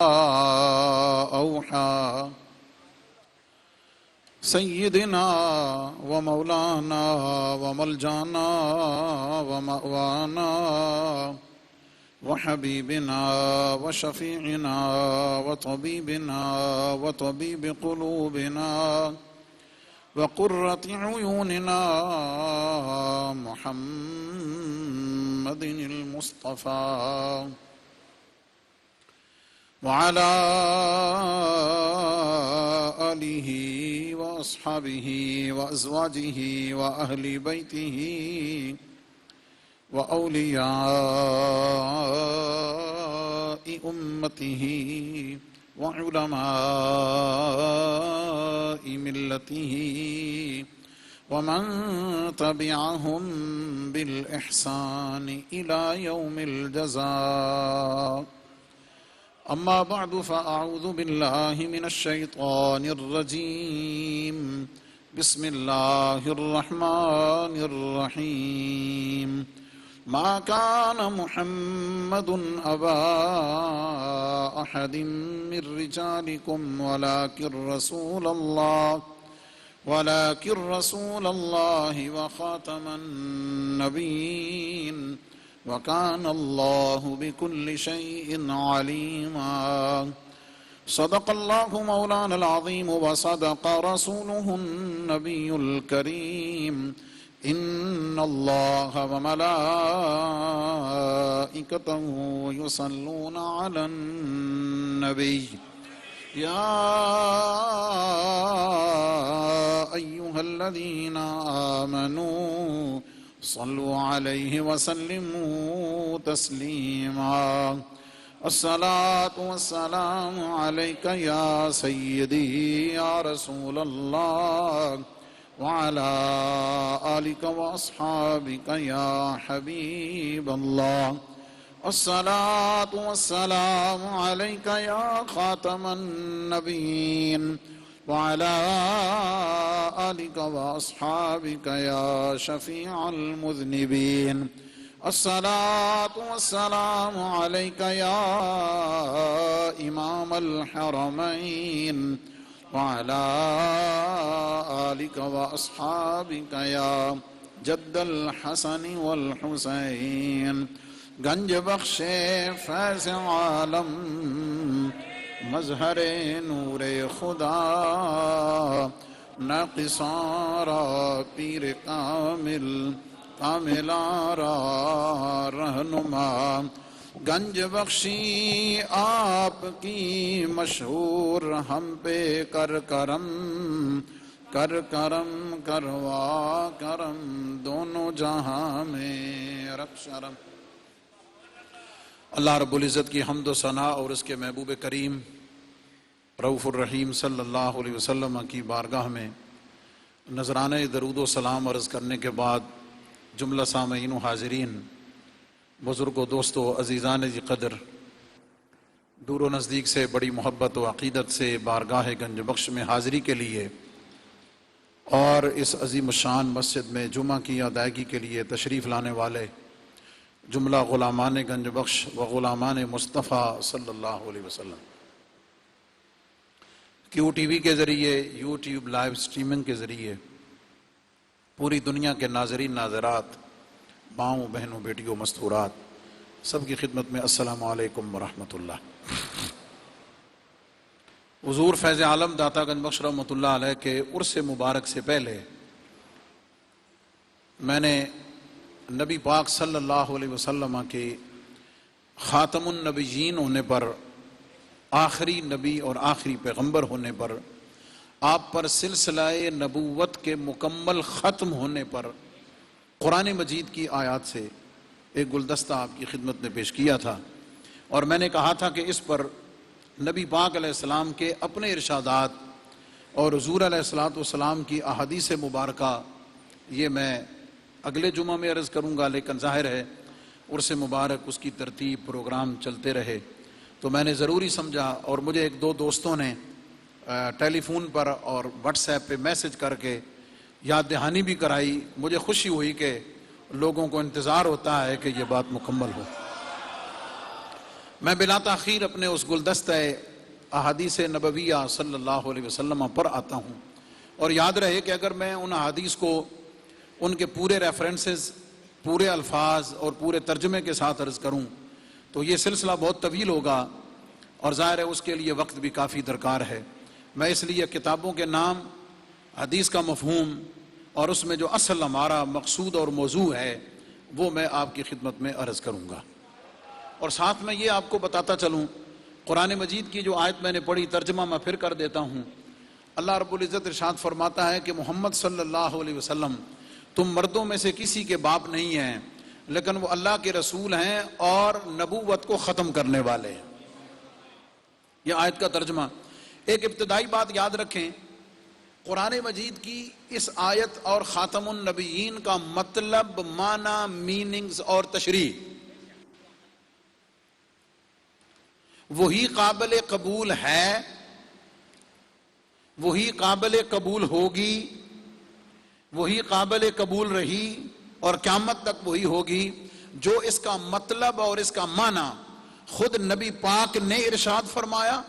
أوحى سيدنا ومولانا وملجانا ومأوانا وحبيبنا وشفيعنا وطبيبنا وطبيب قلوبنا وقرة عيوننا محمد المصطفى وعلى آله وأصحابه وأزواجه وأهل بيته وأولياء أمته وعلماء ملته ومن تبعهم بالإحسان إلى يوم الجزاء. أما بعد فأعوذ بالله من الشيطان الرجيم. بسم الله الرحمن الرحيم. ما كان محمد أبا أحد من رجالكم ولكن رسول الله وخاتم النبيين وكان الله بكل شيء عليما. صدق الله مولانا العظيم وصدق رسوله النبي الكريم. إن الله وملائكته يصلون على النبي يا أيها الذين آمنوا صلوا عليه وسلموا تسليما. الصلاة والسلام عليك يا سيدي يا رسول الله وعلى آلك وأصحابك يا حبيب الله. الصلاة والسلام عليك يا خاتم النبيين وعلى آلك وأصحابك يا شفيع المذنبين. الصلاة والسلام عليك يا إمام الحرمين وعلى آلك وأصحابك يا جد الحسن والحسين. گنج بخش فیض عالم مظہر نور خدا ناقصارا پیر کاملارا رہنما. گنج بخشی آپ کی مشہور ہم پہ کر کرم کروا کرم دونوں جہاں میں رکھ شرم. اللہ رب العزت کی حمد و ثناء اور اس کے محبوب کریم رؤوف الرحیم صلی اللہ علیہ وسلم کی بارگاہ میں نذرانے درود و سلام عرض کرنے کے بعد جملہ سامعین و حاضرین، بزرگ و دوستو، عزیزان جی قدر، دور و نزدیک سے بڑی محبت و عقیدت سے بارگاہ گنج بخش میں حاضری کے لیے اور اس عظیم الشان مسجد میں جمعہ کی ادائیگی کے لیے تشریف لانے والے جملہ غلامان گنج بخش و غلامان مصطفیٰ صلی اللہ علیہ وسلم، کیو ٹی وی کے ذریعے، یوٹیوب لائیو سٹریمنگ کے ذریعے پوری دنیا کے ناظرین ناظرات، ماؤں بہنوں بیٹیوں مستورات، سب کی خدمت میں السلام علیکم ورحمۃ اللہ۔ حضور فیض عالم داتا گنج بخش رحمۃ اللہ علیہ کے عرس مبارک سے پہلے میں نے نبی پاک صلی اللہ علیہ وسلم کے خاتم النبیین ہونے پر، آخری نبی اور آخری پیغمبر ہونے پر، آپ پر سلسلہ نبوت کے مکمل ختم ہونے پر قرآن مجید کی آیات سے ایک گلدستہ آپ کی خدمت میں پیش کیا تھا، اور میں نے کہا تھا کہ اس پر نبی پاک علیہ السلام کے اپنے ارشادات اور حضور علیہ السلام کی احادیث مبارکہ یہ میں اگلے جمعہ میں عرض کروں گا، لیکن ظاہر ہے عرس مبارک، اس کی ترتیب، پروگرام چلتے رہے تو میں نے ضروری سمجھا، اور مجھے ایک دو دوستوں نے ٹیلی فون پر اور واٹس ایپ پہ میسج کر کے یاد دہانی بھی کرائی۔ مجھے خوشی ہوئی کہ لوگوں کو انتظار ہوتا ہے کہ یہ بات مکمل ہو۔ میں بلا تاخیر اپنے اس گلدستہ احادیث نبویہ صلی اللہ علیہ وسلم پر آتا ہوں، اور یاد رہے کہ اگر میں ان احادیث کو ان کے پورے ریفرنسز، پورے الفاظ اور پورے ترجمے کے ساتھ عرض کروں تو یہ سلسلہ بہت طویل ہوگا، اور ظاہر ہے اس کے لیے وقت بھی کافی درکار ہے۔ میں اس لیے کتابوں کے نام، حدیث کا مفہوم اور اس میں جو اصل ہمارا مقصود اور موضوع ہے وہ میں آپ کی خدمت میں عرض کروں گا، اور ساتھ میں یہ آپ کو بتاتا چلوں، قرآن مجید کی جو آیت میں نے پڑھی ترجمہ میں پھر کر دیتا ہوں۔ اللہ رب العزت ارشاد فرماتا ہے کہ محمد صلی اللہ علیہ وسلم تم مردوں میں سے کسی کے باپ نہیں ہیں، لیکن وہ اللہ کے رسول ہیں اور نبوت کو ختم کرنے والے ہیں۔ یہ آیت کا ترجمہ۔ ایک ابتدائی بات یاد رکھیں، قرآن مجید کی اس آیت اور خاتم النبیین کا مطلب، معنی، میننگز اور تشریح وہی قابل قبول ہے، وہی قابل قبول ہوگی، وہی قابل قبول رہی اور قیامت تک وہی ہوگی جو اس کا مطلب اور اس کا معنی خود نبی پاک نے ارشاد فرمایا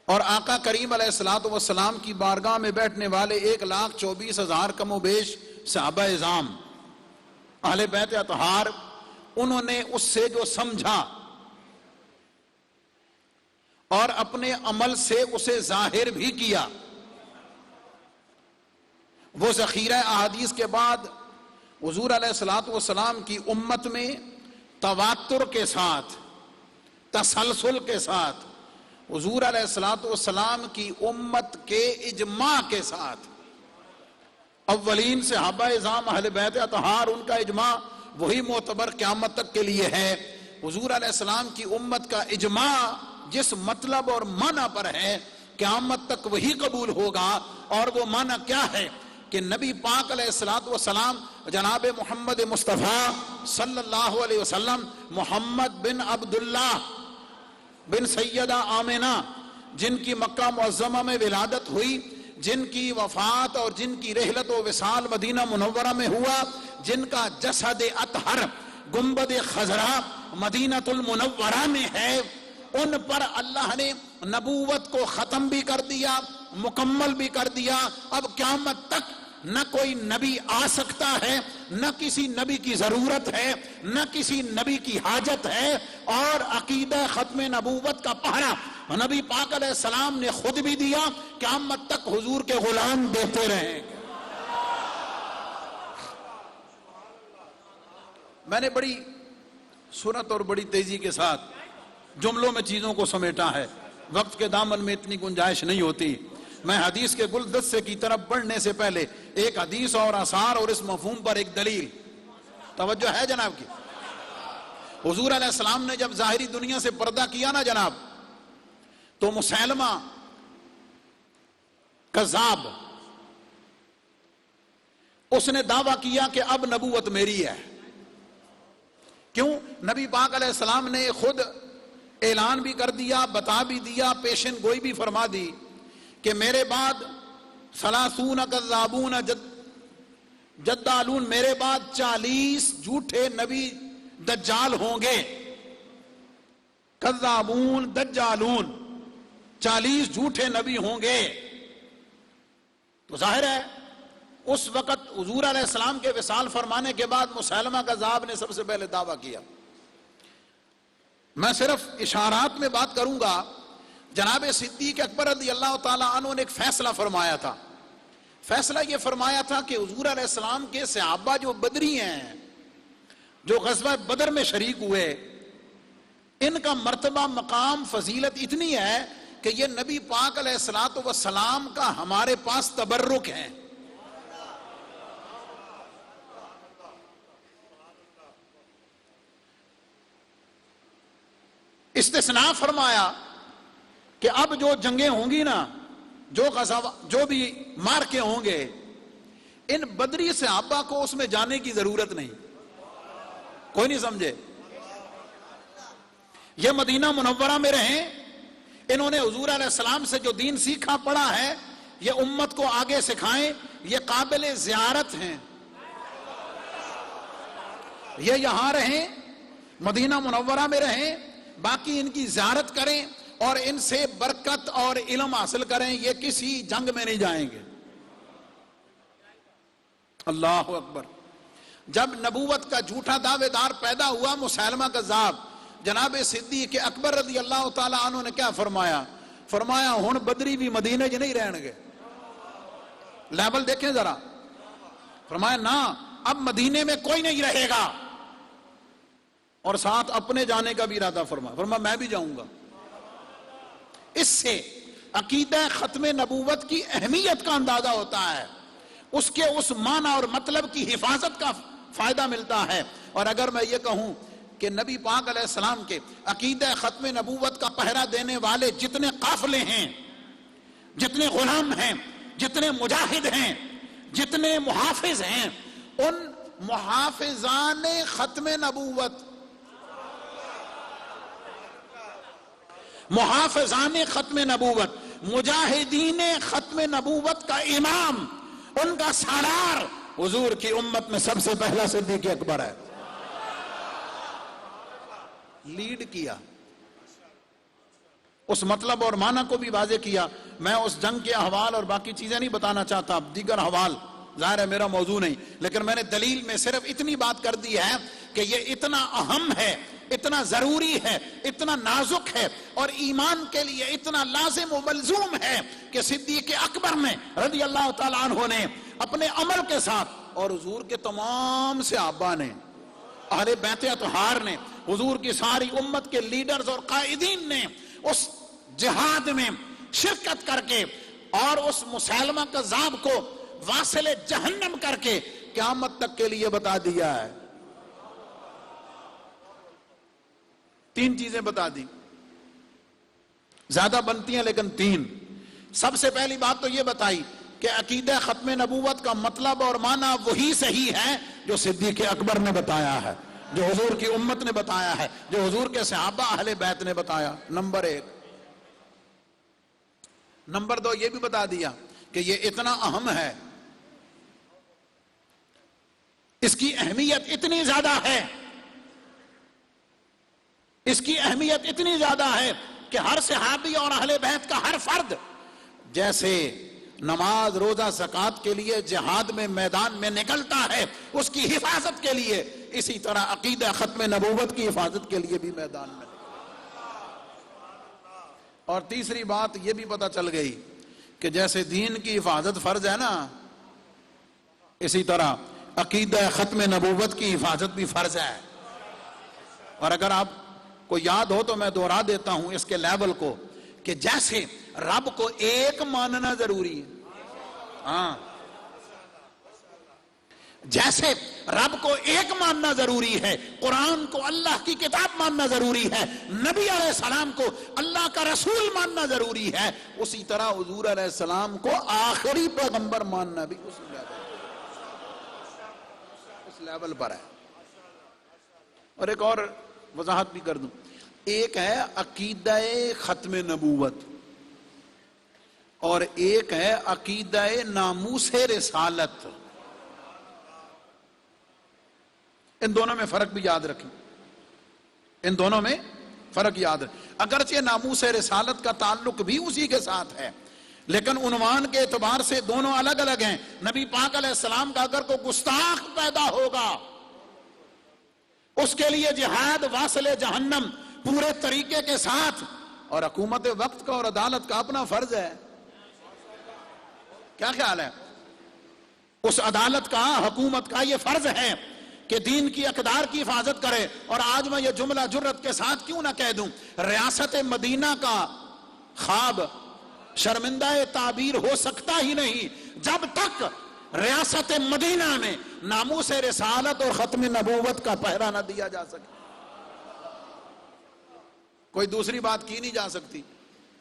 اور آقا کریم علیہ الصلوۃ والسلام کی بارگاہ میں بیٹھنے والے 1,24,000 کم و بیش صحابہ اعظام اہل بیت اطہار، انہوں نے اس سے جو سمجھا اور اپنے عمل سے اسے ظاہر بھی کیا، وہ ذخیرہ احادیث کے بعد حضور علیہ الصلوۃ والسلام کی امت میں تواتر کے ساتھ، تسلسل کے ساتھ، حضور علیہ الصلوۃ والسلام کی امت کے اجماع کے ساتھ، اولین صحابہ اعظام اہل بیت اطہار، ان کا اجماع وہی معتبر قیامت تک کے لیے ہے۔ حضور علیہ السلام کی امت کا اجماع جس مطلب اور معنی پر ہے قیامت تک وہی قبول ہوگا، اور وہ معنی کیا ہے کہ نبی پاک علیہ الصلوۃ والسلام جناب محمد مصطفیٰ صلی اللہ علیہ وسلم، محمد بن عبداللہ بن سیدہ آمنہ، جن کی مکہ معظمہ میں ولادت ہوئی، جن کی وفات اور جن کی رحلت و وصال مدینہ منورہ میں ہوا، جن کا جسد اطہر گنبد خضرا مدینہ المنورہ میں ہے، ان پر اللہ نے نبوت کو ختم بھی کر دیا، مکمل بھی کر دیا۔ اب قیامت تک نہ کوئی نبی آ سکتا ہے، نہ کسی نبی کی ضرورت ہے، نہ کسی نبی کی حاجت ہے، اور عقیدہ ختم نبوت کا پہرا نبی پاک علیہ السلام نے خود بھی دیا، قیامت تک حضور کے غلام دیتے رہیں گے۔ میں نے بڑی سرعت اور بڑی تیزی کے ساتھ جملوں میں چیزوں کو سمیٹا ہے، وقت کے دامن میں اتنی گنجائش نہیں ہوتی۔ میں حدیث کے گلدستے کی طرف بڑھنے سے پہلے ایک حدیث اور آثار اور اس مفہوم پر ایک دلیل، توجہ ہے جناب کی؟ حضور علیہ السلام نے جب ظاہری دنیا سے پردہ کیا نا جناب، تو مسیلمہ کذاب، اس نے دعویٰ کیا کہ اب نبوت میری ہے۔ کیوں؟ نبی پاک علیہ السلام نے خود اعلان بھی کر دیا، بتا بھی دیا، پیشن گوئی بھی فرما دی کہ میرے بعد 30 کذابون جدالون، میرے بعد 40 جھوٹے نبی دجال ہوں گے۔ کذابون دجالون، 40 جھوٹے نبی ہوں گے۔ تو ظاہر ہے اس وقت حضور علیہ السلام کے وصال فرمانے کے بعد مسیلمہ کذاب نے سب سے پہلے دعویٰ کیا۔ میں صرف اشارات میں بات کروں گا۔ جناب صدیق اکبر رضی اللہ تعالیٰ عنہ نے ایک فیصلہ فرمایا تھا۔ فیصلہ یہ فرمایا تھا کہ حضور علیہ السلام کے صحابہ جو بدری ہیں، جو غزوہ بدر میں شریک ہوئے، ان کا مرتبہ، مقام، فضیلت اتنی ہے کہ یہ نبی پاک علیہ الصلوۃ والسلام کا ہمارے پاس تبرک ہے۔ استثناء فرمایا کہ اب جو جنگیں ہوں گی نا، جو بھی مارکے ہوں گے، ان بدری صحابہ کو اس میں جانے کی ضرورت نہیں۔ کوئی نہیں سمجھے؟ یہ مدینہ منورہ میں رہیں، انہوں نے حضور علیہ السلام سے جو دین سیکھا پڑھا ہے، یہ امت کو آگے سکھائیں، یہ قابل زیارت ہیں۔ یہ یہاں رہیں، مدینہ منورہ میں رہیں، باقی ان کی زیارت کریں اور ان سے برکت اور علم حاصل کریں، یہ کسی جنگ میں نہیں جائیں گے۔ اللہ اکبر۔ جب نبوت کا جھوٹا دعوے دار پیدا ہوا مسیلمہ کذاب، جناب صدیق اکبر رضی اللہ تعالیٰ عنہ نے کیا فرمایا؟ فرمایا ہن بدری بھی مدینے جی نہیں رہن گے۔ لیول دیکھیں ذرا۔ فرمایا نا اب مدینے میں کوئی نہیں رہے گا، اور ساتھ اپنے جانے کا بھی ارادہ فرمایا۔ فرمایا میں بھی جاؤں گا۔ اس سے عقیدہ ختم نبوت کی اہمیت کا اندازہ ہوتا ہے، اس کے اس معنی اور مطلب کی حفاظت کا فائدہ ملتا ہے۔ اور اگر میں یہ کہوں کہ نبی پاک علیہ السلام کے عقیدہ ختم نبوت کا پہرا دینے والے جتنے قافلے ہیں، جتنے غلام ہیں، جتنے مجاہد ہیں، جتنے محافظ ہیں، ان محافظان ختم نبوت، محافظان ختم نبوت، مجاہدین ختم نبوت کا امام، ان کا سالار حضور کی امت میں سب سے پہلا صدیق اکبر ہے۔ لیڈ کیا، اس مطلب اور معنی کو بھی واضح کیا۔ میں اس جنگ کے احوال اور باقی چیزیں نہیں بتانا چاہتا، دیگر احوال ظاہر ہے میرا موضوع نہیں، لیکن میں نے دلیل میں صرف اتنی بات کر دی ہے کہ یہ اتنا اہم ہے، اتنا ضروری ہے، اتنا نازک ہے، اور ایمان کے لیے اتنا لازم و ملزوم ہے کہ صدیق اکبر نے رضی اللہ تعالیٰ عنہ نے اپنے عمل کے ساتھ، اور حضور کے تمام صحابہ نے، اہل بیت اطہار نے، حضور کی ساری امت کے لیڈرز اور قائدین نے اس جہاد میں شرکت کر کے اور اس مسیلمہ کذاب کو واصل جہنم کر کے قیامت تک کے لیے بتا دیا ہے۔ تین چیزیں بتا دی، زیادہ بنتی ہیں لیکن تین۔ سب سے پہلی بات تو یہ بتائی کہ عقیدہ ختم نبوت کا مطلب اور معنی وہی صحیح ہے جو صدیق اکبر نے بتایا ہے، جو حضور کی امت نے بتایا ہے، جو حضور کے صحابہ اہل بیت نے بتایا، نمبر ایک۔ نمبر دو یہ بھی بتا دیا کہ یہ اتنا اہم ہے، اس کی اہمیت اتنی زیادہ ہے، اس کی اہمیت اتنی زیادہ ہے کہ ہر صحابی اور اہل بیت کا ہر فرد جیسے نماز روزہ زکوٰۃ کے لیے جہاد میں میدان میں نکلتا ہے اس کی حفاظت کے لیے، اسی طرح عقیدہ ختم نبوت کی حفاظت کے لیے بھی میدان میں۔ اور تیسری بات یہ بھی پتہ چل گئی کہ جیسے دین کی حفاظت فرض ہے نا، اسی طرح عقیدہ ختم نبوت کی حفاظت بھی فرض ہے۔ اور اگر آپ کو یاد ہو تو میں دوہرا دیتا ہوں اس کے لیول کو، کہ جیسے رب کو ایک ماننا ضروری ہے، ہاں، جیسے رب کو ایک ماننا ضروری ہے، قرآن کو اللہ کی کتاب ماننا ضروری ہے، نبی علیہ السلام کو اللہ کا رسول ماننا ضروری ہے، اسی طرح حضور علیہ السلام کو آخری پیغمبر ماننا بھی اس لیول پر ہے۔ اور ایک اور وضاحت بھی کر دوں، ایک ہے عقیدہ ختم نبوت اور ایک ہے عقیدہ ناموس رسالت۔ ان دونوں میں فرق بھی یاد رکھیں، ان دونوں میں فرق یاد رکھیں۔ اگرچہ ناموس رسالت کا تعلق بھی اسی کے ساتھ ہے، لیکن عنوان کے اعتبار سے دونوں الگ الگ ہیں۔ نبی پاک علیہ السلام کا اگر کوئی گستاخ پیدا ہوگا، اس کے لیے جہاد واصل جہنم پورے طریقے کے ساتھ، اور حکومت وقت کا اور عدالت کا اپنا فرض ہے۔ کیا خیال ہے؟ اس عدالت کا، حکومت کا یہ فرض ہے کہ دین کی اقدار کی حفاظت کرے۔ اور آج میں یہ جملہ جرت کے ساتھ کیوں نہ کہہ دوں، ریاست مدینہ کا خواب شرمندہ تعبیر ہو سکتا ہی نہیں جب تک ریاست مدینہ میں ناموس رسالت اور ختم نبوت کا پہرا نہ دیا جا سکے۔ کوئی دوسری بات کی نہیں جا سکتی،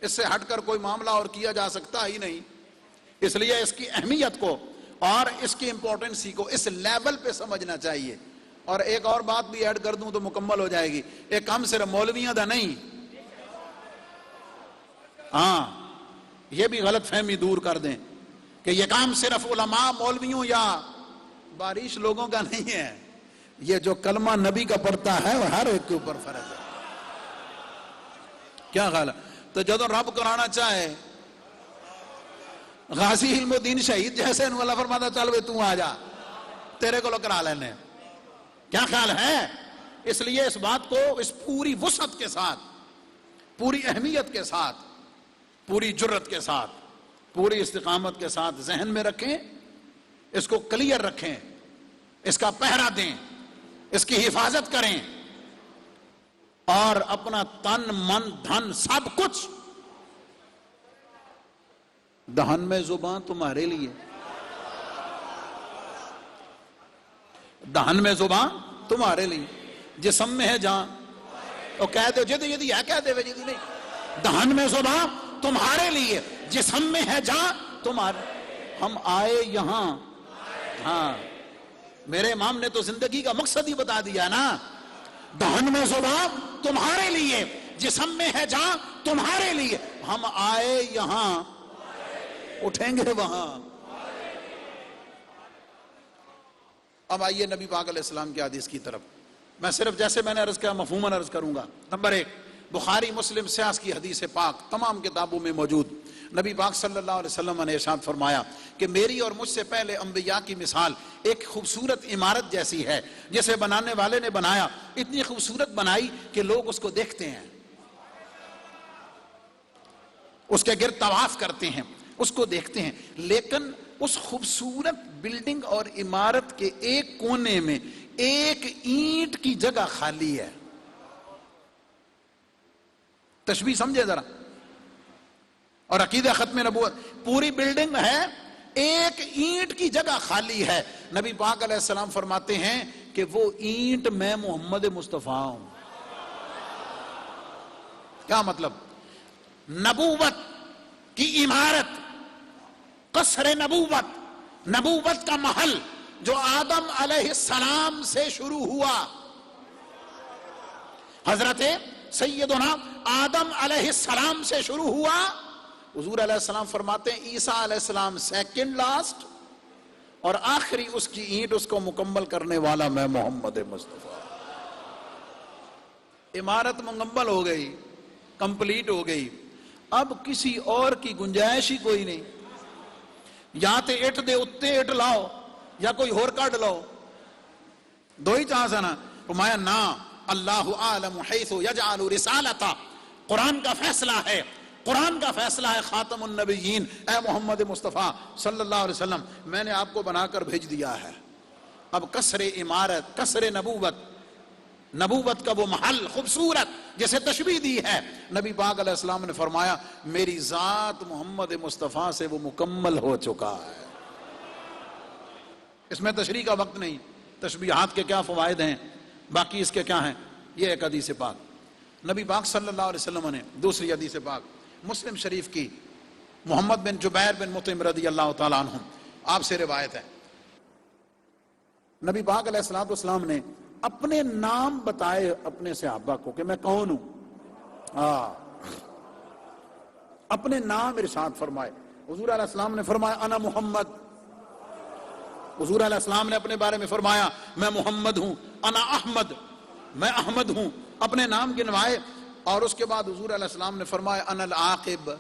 اس سے ہٹ کر کوئی معاملہ اور کیا جا سکتا ہی نہیں۔ اس لیے اس کی اہمیت کو اور اس کی امپورٹنسی کو اس لیول پہ سمجھنا چاہیے۔ اور ایک اور بات بھی ایڈ کر دوں تو مکمل ہو جائے گی، ایک کام صرف مولویاں دا نہیں، ہاں یہ بھی غلط فہمی دور کر دیں کہ یہ کام صرف علماء، مولویوں یا بارش لوگوں کا نہیں ہے، یہ جو کلمہ نبی کا پڑھتا ہے وہ ہر ایک کے اوپر فرض ہے. کیا خیال ہے؟ تو جدو رب کرانا چاہے غازی علم الدین شہید جیسے انہوں اللہ فرماتا چل بے تو آ جا تیرے کو کرا لینے. کیا خیال ہے؟ اس لیے اس بات کو اس پوری وسعت کے ساتھ، پوری اہمیت کے ساتھ، پوری جرت کے ساتھ، پوری استقامت کے ساتھ ذہن میں رکھیں، اس کو کلیئر رکھیں، اس کا پہرا دیں، اس کی حفاظت کریں، اور اپنا تن من دھن سب کچھ. دہن میں زبان تمہارے لیے، دہن میں زبان تمہارے لیے، جسم میں ہے جان تو کہہ دو جدی جدی ہے، کہہ دے جدی نہیں. دہن میں زبان تمہارے لیے، جسم میں ہے جان تمہارے. ہم آئے یہاں، ہاں میرے امام نے تو زندگی کا مقصد ہی بتا دیا نا. دہن میں زبان تمہارے لیے، جسم میں ہے جان تمہارے لیے. ہم آئے یہاں، اٹھیں گے وہاں. اب آئیے نبی پاک علیہ السلام کی حدیث کی طرف. میں صرف جیسے میں نے عرض کیا مفہوماً عرض کروں گا. نمبر 1، بخاری مسلم سیاس کی حدیث پاک تمام کتابوں میں موجود. نبی پاک صلی اللہ علیہ وسلم نے ارشاد فرمایا کہ میری اور مجھ سے پہلے انبیاء کی مثال ایک خوبصورت عمارت جیسی ہے جسے بنانے والے نے بنایا، اتنی خوبصورت بنائی کہ لوگ اس کو دیکھتے ہیں، اس کے گرد طواف کرتے ہیں، اس کو دیکھتے ہیں، لیکن اس خوبصورت بلڈنگ اور عمارت کے ایک کونے میں ایک اینٹ کی جگہ خالی ہے. تشبیہ سمجھے ذرا. اور عقیدہ ختم نبوت، پوری بلڈنگ ہے، ایک اینٹ کی جگہ خالی ہے. نبی پاک علیہ السلام فرماتے ہیں کہ وہ اینٹ میں محمد مصطفیٰ ہوں. کیا مطلب؟ نبوت کی عمارت، قصر نبوت، نبوت کا محل جو آدم علیہ السلام سے شروع ہوا، حضرت سیدنا آدم علیہ السلام سے شروع ہوا. حضور علیہ السلام فرماتے ہیں عیسیٰ علیہ السلام سیکنڈ لاسٹ، اور آخری اس کی اینٹ، اس کو مکمل کرنے والا میں محمد مصطفیٰ. عمارت مکمل ہو گئی، کمپلیٹ ہو گئی. اب کسی اور کی گنجائش ہی کوئی نہیں. یا تے اٹ دے اتے اٹ لاؤ یا کوئی اور کاٹ لاؤ، دو ہی چانس ہے نا. فرمایا نا، اللہ عالم حیث یجعل رسالتا. قرآن کا فیصلہ ہے، قرآن کا فیصلہ ہے خاتم النبیین، اے محمد مصطفیٰ صلی اللہ علیہ وسلم میں نے آپ کو بنا کر بھیج دیا ہے. اب قصر عمارت، قصر نبوت، نبوت کا وہ محل خوبصورت جسے تشبیہ دی ہے، نبی پاک علیہ السلام نے فرمایا میری ذات محمد مصطفیٰ سے وہ مکمل ہو چکا ہے. اس میں تشریح کا وقت نہیں، تشبیہات کے کیا فوائد ہیں، باقی اس کے کیا ہیں. یہ ایک حدیث پاک. نبی پاک صلی اللہ علیہ وسلم نے دوسری حدیث پاک مسلم شریف کی، محمد بن جبیر بن مطعم رضی اللہ تعالیٰ عنہ آپ سے روایت ہے، نبی پاک علیہ السلام نے اپنے نام بتائے اپنے صحابہ کو کہ میں کون ہوں. اپنے نام ارشاد فرمائے. حضور علیہ السلام نے فرمایا انا محمد. حضور علیہ السلام نے اپنے بارے میں فرمایا میں محمد ہوں. انا احمد، میں احمد ہوں. اپنے نام گنوائے. اور اس کے بعد حضور علیہ السلام نے فرمایا انا العاقب،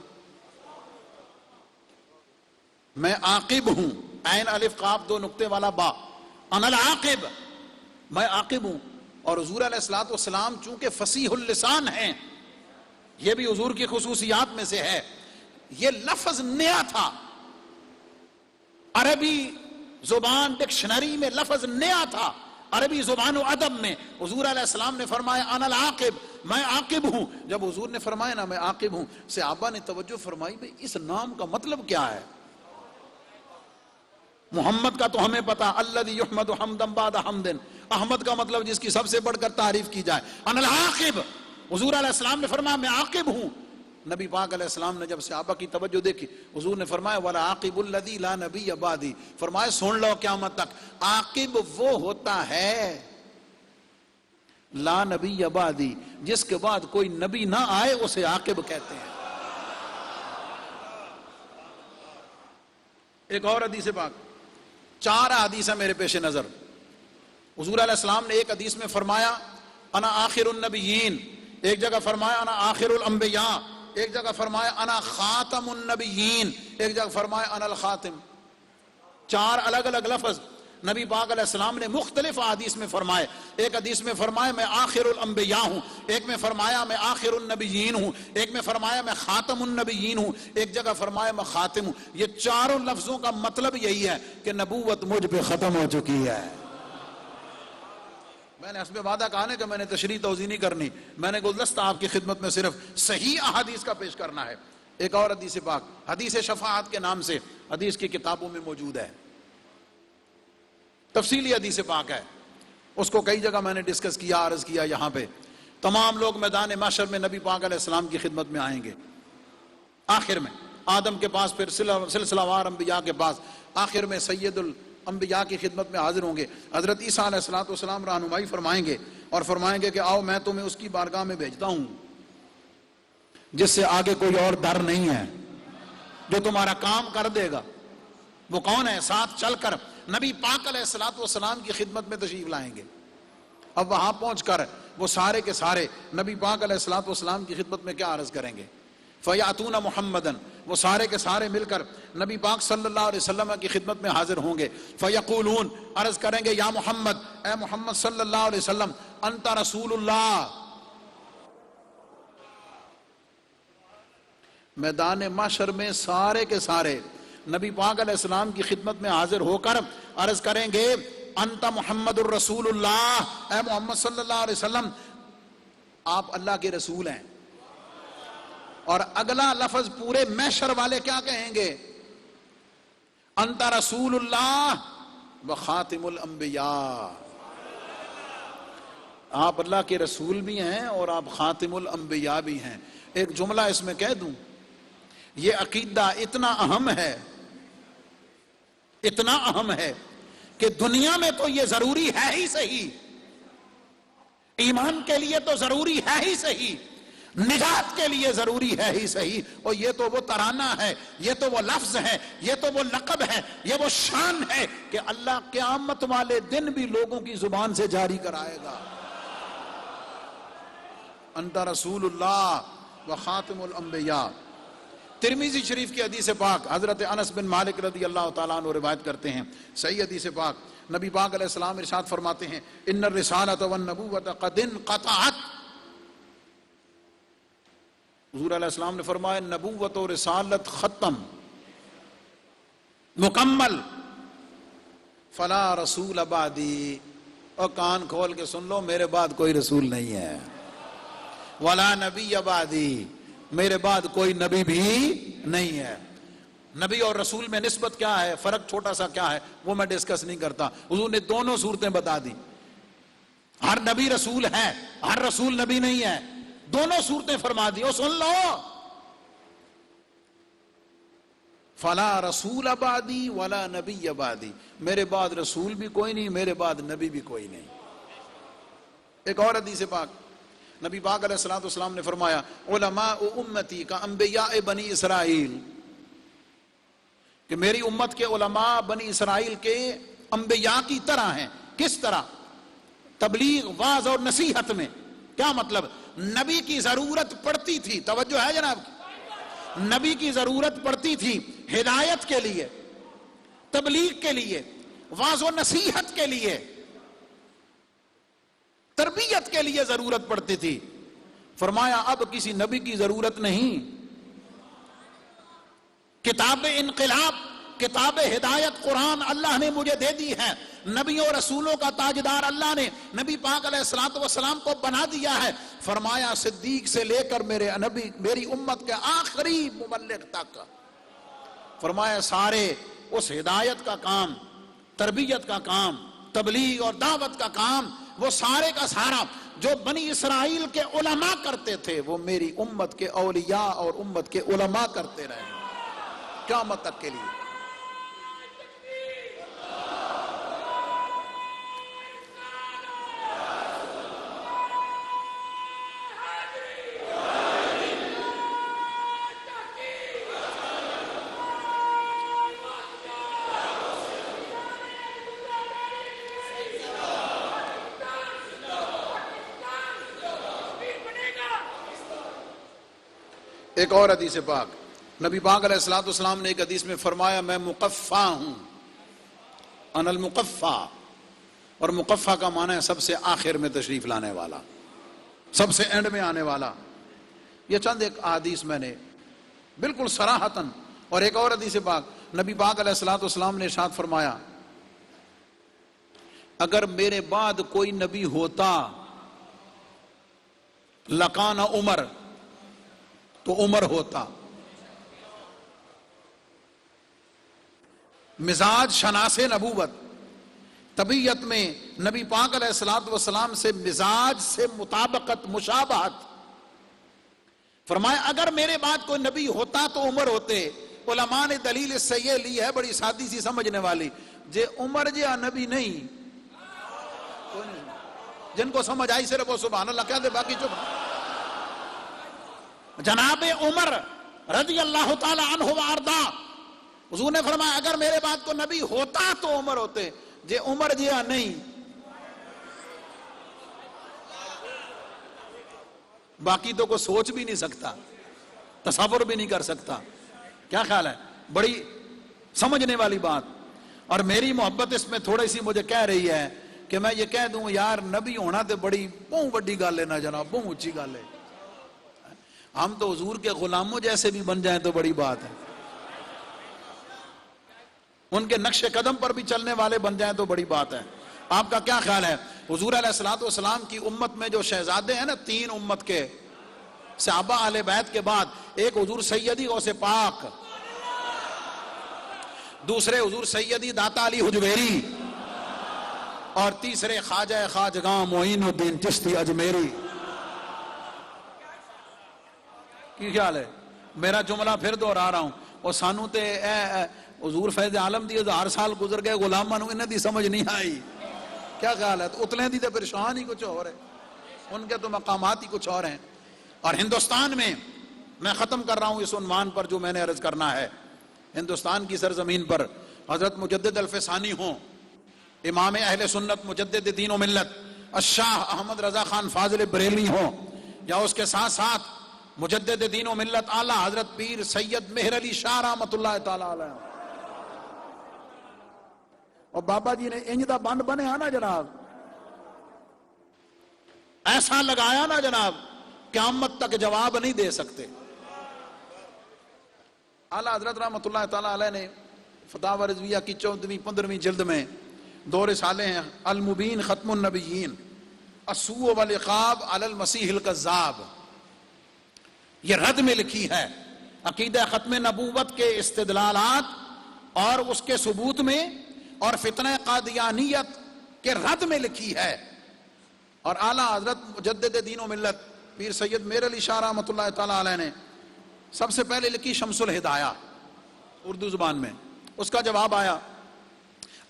میں عاقب ہوں. عین الف قاف دو نقطے والا با. انا العاقب، میں عاقب ہوں. اور حضور علیہ السلام چونکہ فصیح اللسان ہیں، یہ بھی حضور کی خصوصیات میں سے ہے، یہ لفظ نیا تھا. عربی زبان ڈکشنری میں لفظ نیا تھا، عربی زبان و ادب میں. حضور علیہ السلام نے فرمایا انا العاقب، میں عاقب ہوں. جب حضور نے فرمایا نا میں عاقب ہوں، صحابہ نے توجہ فرمائی بھئی اس نام کا مطلب کیا ہے. محمد کا تو ہمیں پتا، الذی یحمد حمدا بعد حمد، احمد کا مطلب جس کی سب سے بڑھ کر تعریف کی جائے. انا العاقب، حضور علیہ السلام نے فرمایا میں عاقب ہوں. نبی پاک علیہ السلام نے جب صحابہ کی توجہ دیکھی، حضور نے فرمایا وَالْعَاقِبُ الَّذِي لَا نَبِيَّ بَعْدِي، فرمایا سن لو قیامت تک، عاقب وہ ہوتا ہے لا نبی بعدی، جس کے بعد کوئی نبی نہ آئے اسے عاقب کہتے ہیں. ایک اور حدیث پاک، 4 حدیث ہے میرے پیش نظر. حضور علیہ السلام نے ایک حدیث میں فرمایا انا آخر النبیین، ایک جگہ فرمایا انا آخر الانبیاء، ایک جگہ فرمایا انا خاتم النبیین، ایک جگہ فرمایا انا الخاتم. 4 الگ الگ لفظ نبی پاک علیہ السلام نے مختلف احادیث میں فرمائے. ایک حدیث میں فرمایا میں آخر الانبیاء ہوں، ایک میں فرمایا میں آخر النبیین ہوں، ایک میں فرمایا میں خاتم النبیین ہوں، ایک جگہ فرمایا میں خاتم ہوں. یہ چاروں لفظوں کا مطلب یہی ہے کہ نبوت مجھ پہ ختم ہو چکی ہے. میں نے حسب وعدہ کہا نا کہ میں نے تشریح توضیح نہیں کرنی، میں نے گلدستہ آپ کی خدمت میں صرف صحیح احادیث کا پیش کرنا ہے. ایک اور حدیث پاک حدیث شفاعت کے نام سے حدیث کی کتابوں میں موجود ہے، تفصیلی حدیث پاک ہے، اس کو کئی جگہ میں نے ڈسکس کیا، عرض کیا. یہاں پہ تمام لوگ میدان محشر میں نبی پاک علیہ السلام کی خدمت میں آئیں گے. آخر میں آدم کے پاس، پھر سلسلہ وار انبیاء کے پاس، آخر میں سید الانبیاء کی خدمت میں حاضر ہوں گے. حضرت عیسیٰ علیہ السلام رہنمائی فرمائیں گے اور فرمائیں گے کہ آؤ میں تمہیں اس کی بارگاہ میں بھیجتا ہوں جس سے آگے کوئی اور در نہیں ہے، جو تمہارا کام کر دے گا. وہ کون ہے؟ ساتھ چل کر نبی پاک علیہ السلام کی خدمت میں تشریف لائیں گے. اب وہاں پہنچ کر وہ سارے کے سارے نبی پاک علیہ السلام کی خدمت میں کیا عرض کریں گے؟ فَيَأْتُونَ مُحَمَّدًا، وہ سارے کے سارے مل کر نبی پاک صلی اللہ علیہ وسلم کی خدمت میں حاضر ہوں گے. فَيَقُولُونَ، عرض کریں گے یا محمد، اے محمد صلی اللہ علیہ وسلم، انت رسول اللہ. میدان محشر میں سارے کے سارے نبی پاک علیہ السلام کی خدمت میں حاضر ہو کر عرض کریں گے انت محمد الرسول اللہ، اے محمد صلی اللہ علیہ وسلم آپ اللہ کے رسول ہیں. اور اگلا لفظ پورے محشر والے کیا کہیں گے؟ انت رسول اللہ و خاتم الانبیاء. آپ اللہ کے رسول بھی ہیں اور آپ خاتم الانبیاء بھی ہیں. ایک جملہ اس میں کہہ دوں، یہ عقیدہ اتنا اہم ہے، اتنا اہم ہے کہ دنیا میں تو یہ ضروری ہے ہی صحیح، ایمان کے لیے تو ضروری ہے ہی صحیح، نجات کے لیے ضروری ہے ہی صحیح. اور یہ تو وہ ترانہ ہے، یہ تو وہ لفظ ہے، یہ تو وہ لقب ہے، یہ وہ شان ہے کہ اللہ قیامت والے دن بھی لوگوں کی زبان سے جاری کرائے گا. انت رسول اللہ و خاتم الانبیاء. ترمذی شریف کی حدیث پاک حضرت انس بن مالک رضی اللہ تعالیٰ عنہ روایت کرتے ہیں، صحیح حدیث پاک. نبی پاک علیہ السلام ارشاد فرماتے ہیں ان الرسالۃ والنبوۃ قد انقطعت. حضور علیہ السلام نے فرمایا نبوت و رسالت ختم، مکمل. فلا رسول بعدی، اور کان کھول کے سن لو، میرے بعد کوئی رسول نہیں ہے. ولا نبی بعدی، میرے بعد کوئی نبی بھی نہیں ہے. نبی اور رسول میں نسبت کیا ہے، فرق چھوٹا سا کیا ہے، وہ میں ڈسکس نہیں کرتا. حضور نے دونوں صورتیں بتا دی. ہر نبی رسول ہے، ہر رسول نبی نہیں ہے، دونوں صورتیں فرما دی. اور سن لو، فلا رسول بعدی ولا نبی بعدی، میرے بعد رسول بھی کوئی نہیں، میرے بعد نبی بھی کوئی نہیں. ایک اور حدیث پاک نبی پاک علیہ السلام نے فرمایا علماء امتی کا انبیاء بنی اسرائیل، کہ میری امت کے علماء بنی اسرائیل کے انبیاء کی طرح ہیں. کس طرح؟ تبلیغ، واعظ اور نصیحت میں. کیا مطلب؟ نبی کی ضرورت پڑتی تھی، توجہ ہے جناب، نبی کی ضرورت پڑتی تھی ہدایت کے لیے، تبلیغ کے لیے، واعظ و نصیحت کے لیے، تربیت کے لیے ضرورت پڑتی تھی. فرمایا اب کسی نبی کی ضرورت نہیں. کتاب انقلاب، کتاب ہدایت قرآن اللہ نے مجھے دے دی ہے. نبیوں رسولوں کا تاجدار اللہ نے نبی پاک علیہ السلام کو بنا دیا ہے. فرمایا صدیق سے لے کر میرے نبی، میری امت کے آخری مبلغ تک، فرمایا سارے اس ہدایت کا کام، تربیت کا کام، تبلیغ اور دعوت کا کام، وہ سارے کا سارا جو بنی اسرائیل کے علماء کرتے تھے، وہ میری امت کے اولیاء اور امت کے علماء کرتے رہے قیامت تک کے لیے. ایک اور حدیث پاک، نبی پاک علیہ الصلوۃ والسلام نے ایک حدیث میں فرمایا میں مقفع ہوں، انا المقفع، اور مقفع کا معنی ہے سب سے آخر میں تشریف لانے والا، سب سے اینڈ میں آنے والا۔ یہ چند ایک احادیث میں نے بالکل صراحتاً، اور ایک اور حدیث پاک نبی پاک علیہ الصلوۃ والسلام نے ارشاد فرمایا اگر میرے بعد کوئی نبی ہوتا لکان عمر، تو عمر ہوتا۔ مزاج شناس نبوت، طبیعت میں نبی پاک علیہ الصلوۃ والسلام سے مزاج سے مطابقت، مشابہت، فرمایا اگر میرے بعد کوئی نبی ہوتا تو عمر ہوتے۔ علماء نے دلیل اس سے یہ لی ہے بڑی سادی سی سمجھنے والی، جے عمر جے نبی نہیں، جن کو سمجھ آئی صرف وہ سبحان اللہ کہہ دے، باقی چپ۔ جناب عمر رضی اللہ تعالی عنہ وارضا، حضور نے فرمایا اگر میرے بعد کوئی نبی ہوتا تو عمر ہوتے، جے عمر جے نہیں، باقی تو کوئی سوچ بھی نہیں سکتا، تصور بھی نہیں کر سکتا۔ کیا خیال ہے؟ بڑی سمجھنے والی بات۔ اور میری محبت اس میں تھوڑی سی مجھے کہہ رہی ہے کہ میں یہ کہہ دوں یار نبی ہونا تو بڑی بہت بڑی گل ہے نا جناب، بہت اونچی گل ہے، ہم تو حضور کے غلاموں جیسے بھی بن جائیں تو بڑی بات ہے، ان کے نقش قدم پر بھی چلنے والے بن جائیں تو بڑی بات ہے۔ آپ کا کیا خیال ہے؟ حضور علیہ الصلوۃ والسلام کی امت میں جو شہزادے ہیں نا، تین امت کے صحابہ اہل بیت کے بعد، ایک حضور سیدی غوث پاک، دوسرے حضور سیدی داتا علی حجویری، اور تیسرے خواجہ خواجگاں معین الدین چشتی اجمیری۔ کی خیال ہے؟ میرا جملہ پھر دوہرا رہا ہوں، اور سانو تے حضور فیض عالم دی 1000 سال گزر گئے، غلاماں نوں انہاں دی سمجھ نہیں آئی۔ کیا خیال ہے؟ تو اتلے دی تو پریشان ہی کچھ اور ہے، ان کے تو مقامات ہی کچھ اور ہیں۔ اور ہندوستان میں ختم کر رہا ہوں اس عنوان پر جو میں نے عرض کرنا ہے، ہندوستان کی سرزمین پر حضرت مجدد الفسانی ہوں، امام اہل سنت مجدد دین و ملت الشاہ احمد رضا خان فاضل بریلوی ہوں، یا اس کے ساتھ ساتھ مجدد دین و ملت اعلیٰ حضرت پیر سید مہر علی شاہ رحمۃ اللہ تعالی علیہ، اور بابا جی نے انج دا بند بنیا نا جناب، ایسا لگایا نا جناب، قیامت تک جواب نہیں دے سکتے۔ اعلیٰ حضرت رحمۃ اللہ تعالی علیہ نے فتاوی رضویہ کی 14ویں 15ویں جلد میں 2 رسالے ہیں، المبین ختم النبیین، السوء والعقاب علی المسیح الکذاب، یہ رد میں لکھی ہے، عقیدہ ختم نبوت کے استدلالات اور اس کے ثبوت میں، اور فتنہ قادیانیت کے رد میں لکھی ہے۔ اور اعلیٰ حضرت مجدد دین و ملت پیر سید مہر علی شاہ رحمۃ اللہ تعالی علیہ نے سب سے پہلے لکھی شمس الہدایہ اردو زبان میں، اس کا جواب آیا۔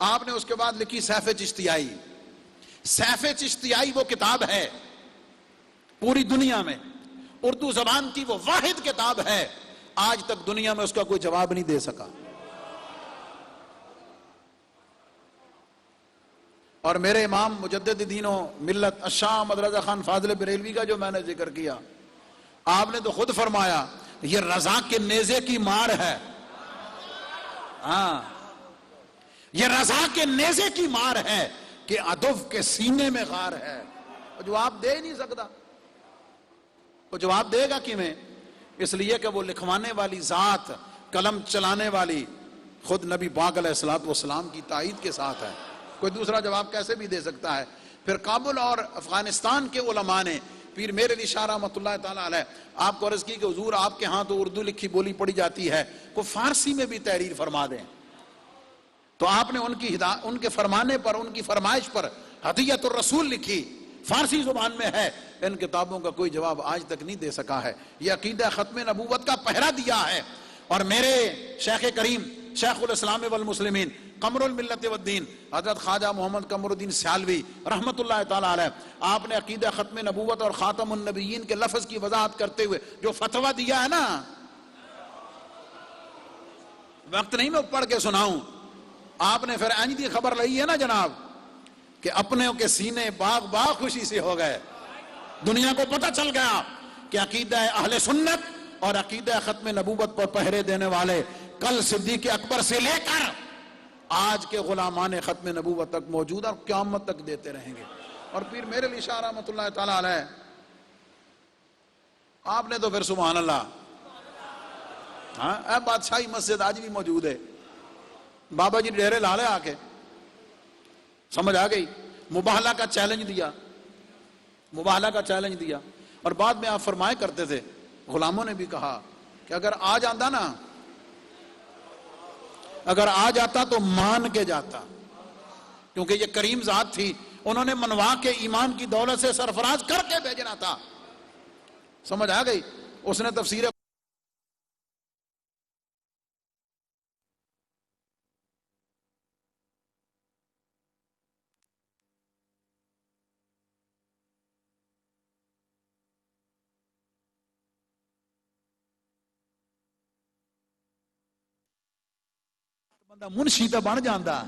آپ نے اس کے بعد لکھی سیف چشتیائی۔ سیف چشتیائی وہ کتاب ہے پوری دنیا میں اردو زبان کی، وہ واحد کتاب ہے آج تک دنیا میں اس کا کوئی جواب نہیں دے سکا۔ اور میرے امام مجدد دین و ملت الشاہ احمد رضا خان فاضل بریلوی کا جو میں نے ذکر کیا، آپ نے تو خود فرمایا یہ رضا کے نیزے کی مار ہے، ہاں یہ رضا کے نیزے کی مار ہے کہ عدو کے سینے میں غار ہے۔ وہ جواب دے ہی نہیں سکتا، وہ جواب دے گا کہ میں، اس لیے کہ وہ لکھوانے والی ذات، قلم چلانے والی خود نبی پاک علیہ الصلوۃ والسلام کی تائید کے ساتھ ہے، کوئی دوسرا جواب کیسے بھی دے سکتا ہے۔ پھر کابل اور افغانستان کے علماء نے، پیر مہر علی شاہ رحمۃ اللہ تعالی علیہ، آپ کو عرض کی کہ حضور آپ کے ہاں تو اردو لکھی بولی پڑھی جاتی ہے، کو فارسی میں بھی تحریر فرما دیں، تو آپ نے ان کے فرمانے پر، ان کی فرمائش پر ہدیۃ الرسول لکھی، فارسی زبان میں ہے۔ ان کتابوں کا کوئی جواب آج تک نہیں دے سکا ہے۔ یہ عقیدہ ختم نبوت کا پہرا دیا ہے۔ اور میرے شیخ کریم شیخ الاسلام والمسلمین قمر الملت والدین حضرت خواجہ محمد قمر الدین سیالوی رحمت اللہ تعالی علیہ، آپ نے عقیدہ ختم نبوت اور خاتم النبیین کے لفظ کی وضاحت کرتے ہوئے جو فتویٰ دیا ہے نا، وقت نہیں میں پڑھ کے سناؤں، آپ نے پھر انج دی خبر لئی ہے نا جناب کہ اپنے کے سینے باغ باغ خوشی سے ہو گئے، دنیا کو پتہ چل گیا کہ عقیدہ اہل سنت اور عقیدہ ختم نبوت پر پہرے دینے والے کل صدیق اکبر سے لے کر آج کے غلامان ختم نبوت تک موجود اور قیامت تک دیتے رہیں گے۔ اور پھر میرے علی شاہ رحمۃ اللہ تعالیٰ علیہ، آپ نے تو پھر سبحان اللہ، ہاں بادشاہی مسجد آج بھی موجود ہے، بابا جی ڈیرے لالے آ کے، سمجھ آ گئی، مباہلہ کا چیلنج دیا، مباہلہ کا چیلنج دیا، اور بعد میں آپ فرمائے کرتے تھے، غلاموں نے بھی کہا کہ اگر آ جاتا نا، اگر آ جاتا تو مان کے جاتا، کیونکہ یہ کریم ذات تھی، انہوں نے منوا کے ایمان کی دولت سے سرفراز کر کے بھیجنا تھا۔ سمجھ آ گئی؟ اس نے تفسیر بندہ منشی تو بن جاندہ،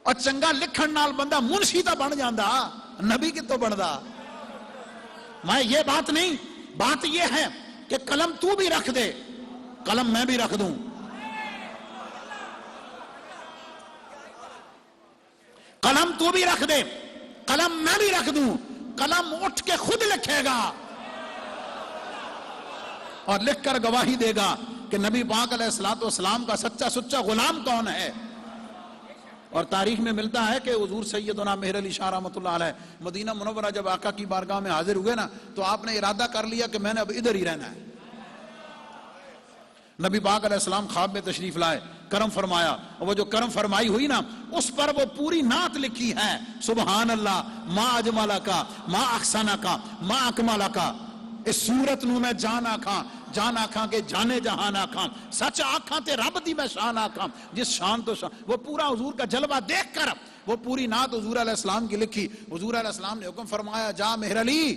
اور چنگا لکھن نال بندہ منشی تو بن جاندہ، نبی کی تو بندا۔ میں یہ بات نہیں، بات یہ ہے کہ قلم تو بھی رکھ دے، قلم میں بھی رکھ دوں، قلم تو بھی رکھ دے، قلم میں بھی رکھ دوں، قلم اٹھ کے خود لکھے گا اور لکھ کر گواہی دے گا کہ نبی پاک علیہ السلام کا سچا سچا غلام کون ہے۔ اور تاریخ میں ملتا ہے کہ حضور سیدنا مہر علی شاہ رحمۃ اللہ علیہ مدینہ منورہ جب آقا کی بارگاہ میں حاضر ہوئے نا، تو آپ نے ارادہ کر لیا کہ میں نے اب ادھر ہی رہنا ہے۔ نبی پاک علیہ السلام خواب میں تشریف لائے، کرم فرمایا، اور وہ جو کرم فرمائی ہوئی نا، اس پر وہ پوری نعت لکھی ہے، سبحان اللہ، ما اجملہ کا، ما احسنہ کا، ما اکملہ کا، اس صورت نو میں جان آکھاں، جان آکھاں کے جانے جہان آکھاں، سچ آکھاں تے رب دی میں شان آکھاں، جس شان تو شان، وہ پورا حضور کا جلوہ دیکھ کر وہ پوری نعت حضور علیہ السلام کی لکھی۔ حضور علیہ السلام نے حکم فرمایا، جا مہر علی،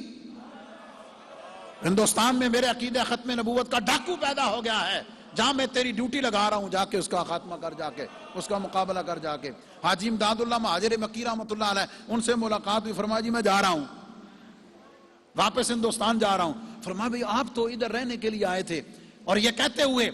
ہندوستان میں میرے عقیدہ ختم نبوت کا ڈاکو پیدا ہو گیا ہے، جہاں میں تیری ڈیوٹی لگا رہا ہوں، جا کے اس کا خاتمہ کر، جا کے اس کا مقابلہ کر۔ جا کے حاجی امداد اللہ مہاجر مکی رحمۃ اللہ علیہ، ان سے ملاقات ہوئی، فرمایا جی میں جا رہا ہوں، واپس ہندوستان جا رہا ہوں۔ فرمایا بھئی آپ تو ادھر رہنے کے لیے آئے تھے، اور یہ کہتے ہوئے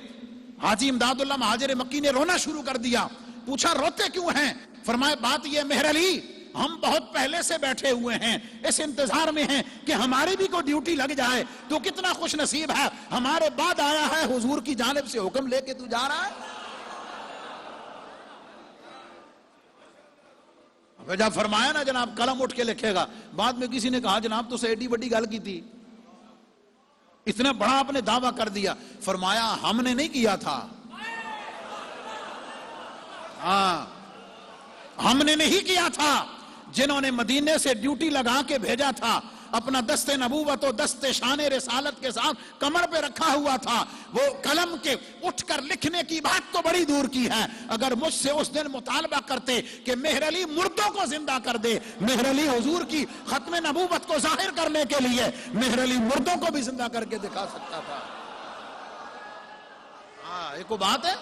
حاجی امداد اللہ مہاجر مکی نے رونا شروع کر دیا۔ پوچھا روتے کیوں ہیں؟ فرمایا بات یہ مہر علی، ہم بہت پہلے سے بیٹھے ہوئے ہیں، اس انتظار میں ہیں کہ ہماری بھی کوئی ڈیوٹی لگ جائے، تو کتنا خوش نصیب ہے، ہمارے بعد آیا ہے حضور کی جانب سے حکم لے کے تو جا رہا ہے۔ جب فرمایا نا جناب قلم اٹھ کے لکھے گا، بعد میں کسی نے کہا جناب تو سے ایڈی بڑی گل کی تھی، اتنا بڑا آپ نے دعویٰ کر دیا۔ فرمایا ہم نے نہیں کیا تھا، ہاں ہم نے نہیں کیا تھا، جنہوں نے مدینے سے ڈیوٹی لگا کے بھیجا تھا، اپنا دست نبوت و دست شان رسالت کے ساتھ کمر پہ رکھا ہوا تھا، وہ قلم کے اٹھ کر لکھنے کی بات تو بڑی دور کی ہے، اگر مجھ سے اس دن مطالبہ کرتے کہ مہر علی مردوں کو زندہ کر دے، مہر علی حضور کی ختم نبوت کو ظاہر کرنے کے لیے مہر علی مردوں کو بھی زندہ کر کے دکھا سکتا تھا۔ ہاں ایک بات ہے،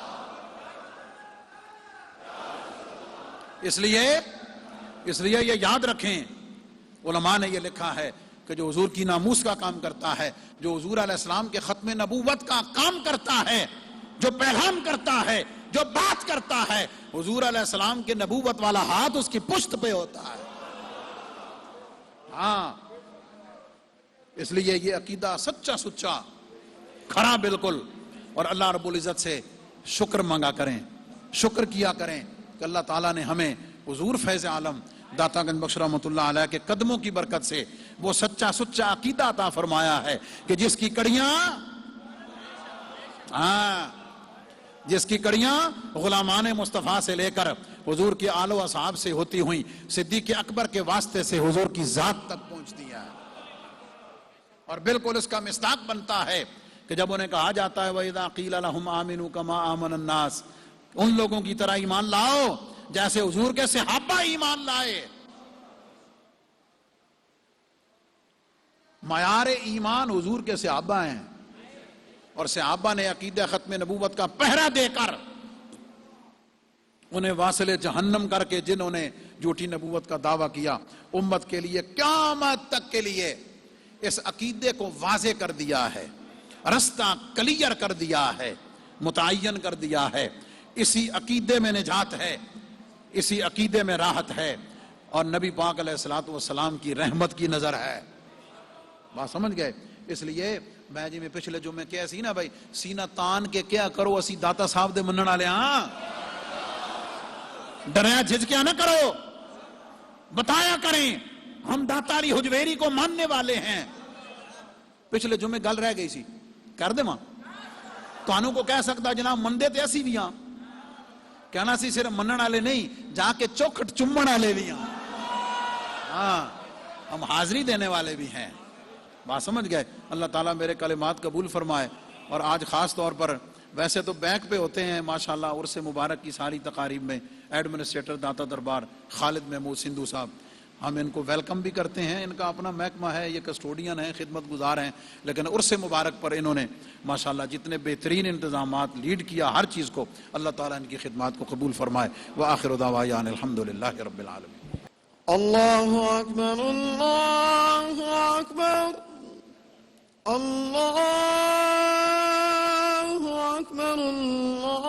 اس لیے یہ یاد رکھیں، علماء نے یہ لکھا ہے کہ جو حضور کی ناموس کا کام کرتا ہے، جو حضور علیہ السلام کے ختم نبوت کا کام کرتا ہے، جو پیغام کرتا ہے، جو بات کرتا ہے، حضور علیہ السلام کے نبوت والا ہاتھ اس کی پشت پہ ہوتا ہے۔ ہاں اس لیے یہ عقیدہ سچا سچا کھڑا بالکل، اور اللہ رب العزت سے شکر مانگا کریں، شکر کیا کریں کہ اللہ تعالیٰ نے ہمیں حضور فیض عالم داتا گنج بخش رحمۃ اللہ علیہ کے قدموں کی برکت سے وہ سچا سچا عقیدہ عطا فرمایا ہے کہ جس کی کڑیاں غلامان مصطفیٰ سے لے کر حضور کے آل و اصحاب سے ہوتی ہوئی صدیق اکبر کے واسطے سے حضور کی ذات تک پہنچتی ہے، اور بالکل اس کا مصداق بنتا ہے کہ جب انہیں کہا جاتا ہے وَإِذَا قِيلَ لَهُمْ آمِنُوا كَمَا آمَنَ النَّاسِ، ان لوگوں کی طرح ایمان لاؤ جیسے حضور کے صحابہ ایمان لائے۔ معیار ایمان حضور کے صحابہ ہیں، اور صحابہ نے عقیدہ ختم نبوت کا پہرا دے کر انہیں واصل جہنم کر کے جنہوں نے جھوٹی نبوت کا دعویٰ کیا، امت کے لیے قیامت تک کے لیے اس عقیدے کو واضح کر دیا ہے، رستہ کلیئر کر دیا ہے، متعین کر دیا ہے۔ اسی عقیدے میں نجات ہے، اسی عقیدے میں راحت ہے، اور نبی پاک علیہ السلام کی رحمت کی نظر ہے۔ بات سمجھ گئے؟ اس لیے میں جی میں پچھلے جمعے کیا سی نا بھائی، سینہ تان کے کیا کرو اسی داتا صاحب دے منن والے ہاں، ڈریا جھجکیا نہ کرو، بتایا کریں ہم داتاری حجویری کو ماننے والے ہیں۔ پچھلے جمعے گل رہ گئی سی، کر دے ماں تانوں کو کہہ سکتا جناب مندے تے اسی بھی ہاں، کہنا سی صرف منن والے نہیں، جا کے چوکھٹ چمن والے بھی ہاں، ہاں ہم حاضری دینے والے بھی ہیں۔ بات سمجھ گئے؟ اللہ تعالیٰ میرے کلمات قبول فرمائے۔ اور آج خاص طور پر ویسے تو بینک پہ ہوتے ہیں ماشاءاللہ عرس مبارک کی ساری تقاریب میں ایڈمنسٹریٹر داتا دربار خالد محمود سندھو صاحب، ہم ان کو ویلکم بھی کرتے ہیں، ان کا اپنا محکمہ ہے، یہ کسٹوڈین ہیں، خدمت گزار ہیں، لیکن عرس مبارک پر انہوں نے ماشاءاللہ جتنے بہترین انتظامات لیڈ کیا ہر چیز کو، اللہ تعالیٰ ان کی خدمات کو قبول فرمائے۔ وآخر دعوانا الحمدللہ رب العالمین۔ اللہ اکبر اللہ اکبر اللہ اکبر اللہ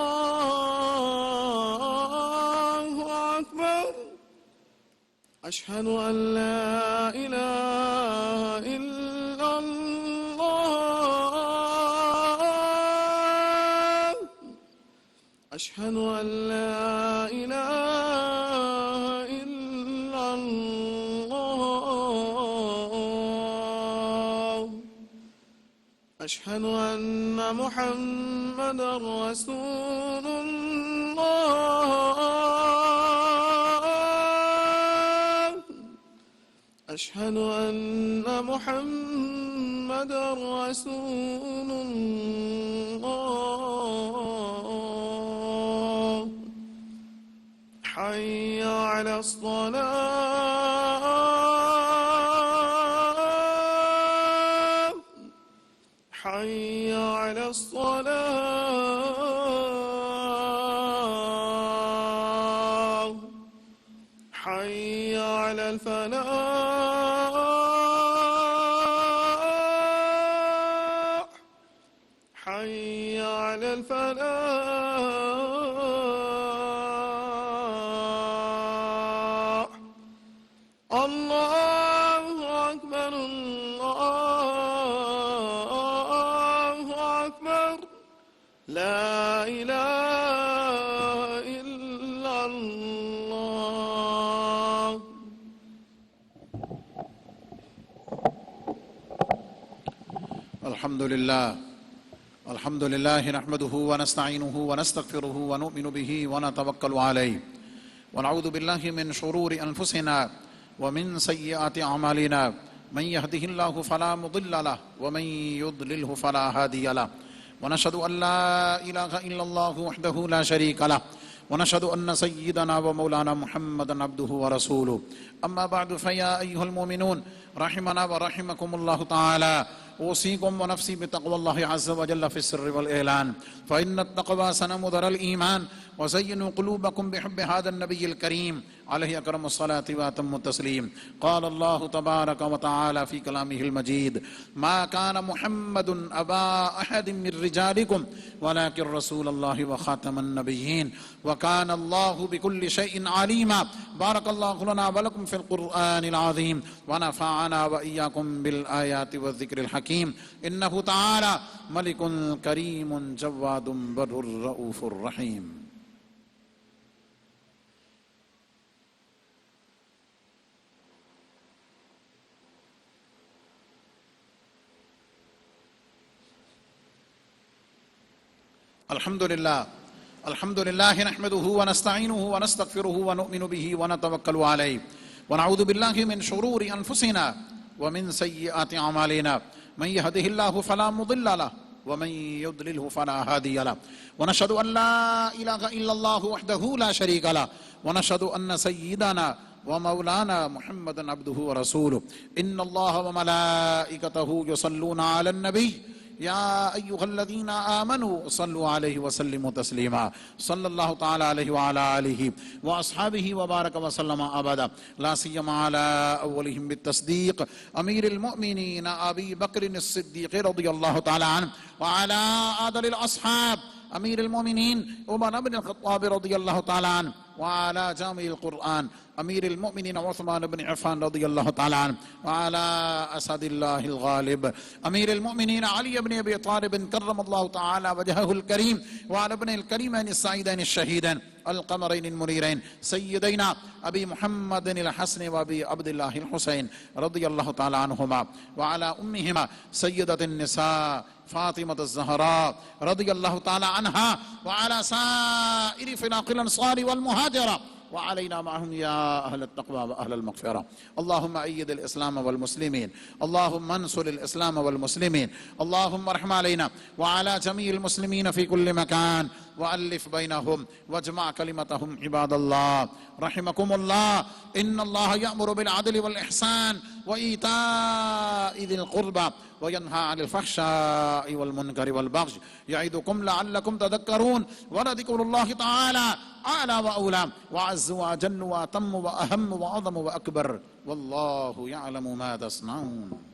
اکبر اشہد ان لا الہ الا اللہ اشہد ان لا الہ الا اللہ اشہد ان محمد رسول اللہ اشہد ان محمد رسول اللہ حی علی الصلاة حی علی الصلاة حی علی الفلاح حی علی الفلاح اللہ اکبر اللہ اکبر لا الہ الا اللہ۔ الحمد لله نحمده ونستعينه ونستغفره ونؤمن به ونتوكل عليه ونعوذ بالله من شرور أنفسنا ومن سيئات أعمالنا من يهده الله فلا مضل له ومن يضلله فلا هادي له ونشهد أن لا إله إلا الله وحده لا شريك له ونشهد أن سيدنا ومولانا محمدا عبده ورسوله أما بعد فيا أيها المؤمنون رحمنا ورحمكم الله تعالى أوصيكم ونفسي بتقوى الله عز وجل في السر والإعلان فإن التقوى سنمدر الإيمان وزينوا قلوبكم بحب هذا النبي الكريم عليه أكرم الصلاة وأتم التسليم قال الله تبارك وتعالى في كلامه المجيد ما كان محمد أبا أحد من رجالكم ولكن رسول الله وخاتم النبيين وكان الله بكل شيء عليما بارك الله لنا ولكم في القرآن العظيم ونفعنا وإياكم بالآيات والذكر الحكيم إنه تعالى ملك كريم جواد بر رؤوف رحيم۔ الحمد لله نحمده ونستعينه ونستغفره ونؤمن به ونتوكل عليه ونعوذ بالله من شرور أنفسنا ومن سيئات أعمالنا من يهده الله فلا مضل له ومن يضلله فلا هادي له ونشهد أن لا إله إلا الله وحده لا شريك له ونشهد أن سيدنا ومولانا محمدا عبده ورسوله إن الله وملائكته يصلون على النبي يا أيها الذين آمنوا صلوا عليه وسلموا تسليما صلى الله تعالى عليه وعلى آله وأصحابه وبارك وسلم أبدا لا سيما على أولهم بالتصديق أمير المؤمنين أبي بكر الصديق رضي الله تعالى عنه وعلى أعدل الأصحاب أمير المؤمنين عمر بن الخطاب رضي الله تعالى عنه وعلى جامع القرآن أمير المؤمنين عثمان بن عفان رضي الله تعالى عنه وعلى أسد الله الغالب أمير المؤمنين علي بن أبي طالب كرم الله تعالى وجهه الكريم وعلى ابن الكريمين السعيدين الشهيدين القمرين المنيرين سيدينا أبي محمد الحسن وأبي عبد الله الحسين رضي الله تعالى عنهما وعلى أمهما سيدة النساء فاطمة الزهراء رضي الله تعالى عنها وعلى سائر فناق الأنصار والمهاجرة وعلينا معهم يا أهل التقوى وأهل المغفرة اللهم أيد الإسلام والمسلمين اللهم انصر الإسلام والمسلمين اللهم ارحم علينا وعلى جميع المسلمين في كل مكان وألف بينهم واجمع كلمتهم عباد الله رحمكم الله إن الله يأمر بالعدل والإحسان وإيتاء ذي القربى وينهى عن الفحشاء والمنكر والبغي يعظكم لعلكم تذكرون ولذكر الله تعالى أعلى وأولى وأعز وأجل وأتم وأهم وأعظم وأكبر والله يعلم ما تصنعون